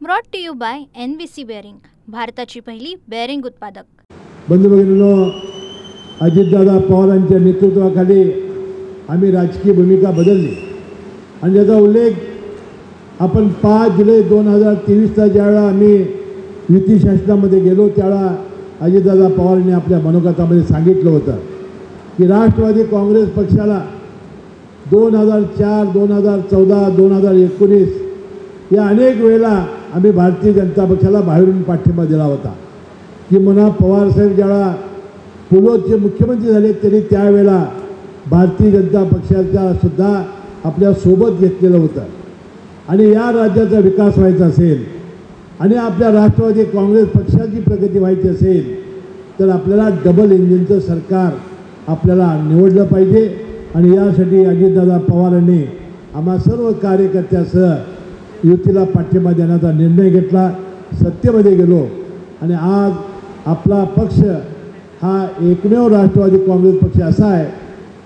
Brought to you by NVC bearing, भारताची पहिली bearing उत्पादक। बंधू भगिनींनो, अजितदादा पवारांच्या नेतृत्वाखाली आम्ही राजकीय भूमिका बदलली आणि याचा उल्लेख आपण 5 जुलै 2023ला ज्यावेळा आम्ही युती शासनामध्ये गेलो त्यावेळा अजितदादा पवारांनी आपल्या मनोगतामध्ये सांगितलं होतं की राष्ट्रवादी काँग्रेस पक्षाला 2004, 2014, 2019 या अनेक वेळेला आम्ही भारतीय जनता पक्षाला बाहेरून पाठिंबा दिला होता की म्हणा पवारसाहेब ज्यावेळा पुलोचे मुख्यमंत्री झाले तरी त्यावेळेला भारतीय जनता पक्षाचा सुद्धा आपल्या सोबत घेतलेलं होतं आणि या राज्याचा विकास व्हायचा असेल आणि आपल्या राष्ट्रवादी काँग्रेस पक्षाची प्रगती व्हायची असेल तर आपल्याला डबल इंजिनचं सरकार आपल्याला निवडलं पाहिजे आणि यासाठी अजितदादा पवारांनी आम्हा सर्व कार्यकर्त्यासह युतीला पाठिंबा देण्याचा निर्णय घेतला, सत्तेमध्ये गेलो आणि आज आपला पक्ष हा एकमेव राष्ट्रवादी काँग्रेस पक्ष असा आहे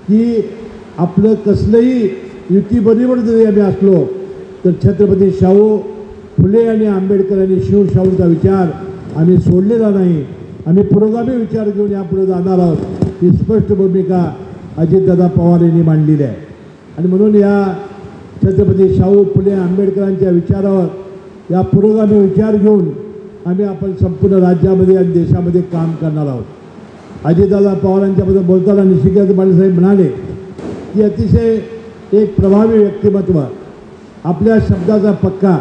की आपलं कसलंही युतीबरोबर जरी आम्ही असलो तर छत्रपती शाहू फुले आणि आंबेडकर आणि शिवशाहूंचा विचार आम्ही सोडलेला नाही। आम्ही पुरोगामी विचार घेऊन यापुढे जाणार आहोत ही स्पष्ट भूमिका अजितदादा पवार यांनी मांडलेली आहे आणि म्हणून या छत्रपती शाहू फुले आंबेडकरांच्या विचारावर या पुरोगामी विचार घेऊन आम्ही आपण संपूर्ण राज्यामध्ये आणि देशामध्ये काम करणार आहोत। अजितदादा पवारांच्याबद्दल बोलताना निशिकांत बाळासाहेब म्हणाले की अतिशय एक प्रभावी व्यक्तिमत्व, आपल्या शब्दाचा पक्का,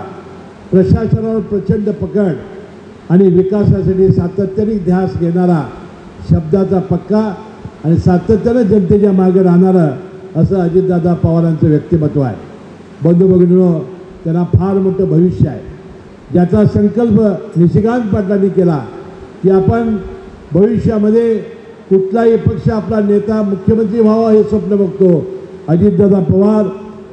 प्रशासनावर प्रचंड पकड आणि विकासासाठी सातत्याने ध्यास घेणारा, शब्दाचा पक्का आणि सातत्याने जनतेच्या मागे राहणारं असं अजितदादा पवारांचं व्यक्तिमत्व आहे। बंधू भगिनींनो, त्यांना फार मोठं भविष्य आहे ज्याचा संकल्प निशिकांत पाटलांनी केला की आपण भविष्यामध्ये कुठलाही पक्ष आपला नेता मुख्यमंत्री व्हावा हे स्वप्न बघतो। अजितदादा पवार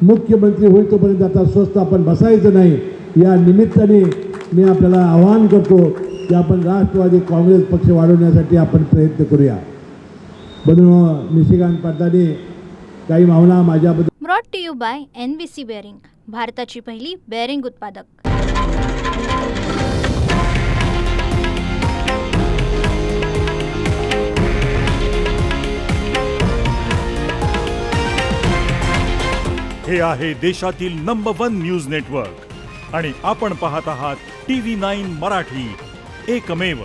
मुख्यमंत्री होईल तोपर्यंत आता स्वस्त आपण बसायचं नाही। या निमित्ताने मी आपल्याला आवाहन करतो की आपण राष्ट्रवादी काँग्रेस पक्ष वाढवण्यासाठी आपण प्रयत्न करूया। बंधूंनो, निशिकांत पाटलांनी काही भावना माझ्याबद्दल। Brought to you by NVC bearing, भारताची पहिली बेअरिंग उत्पादक। हे आहे देशातील नंबर 1 न्यूज नेटवर्क आणि आपण पाहत आहात TV9 मराठी, एकमेव।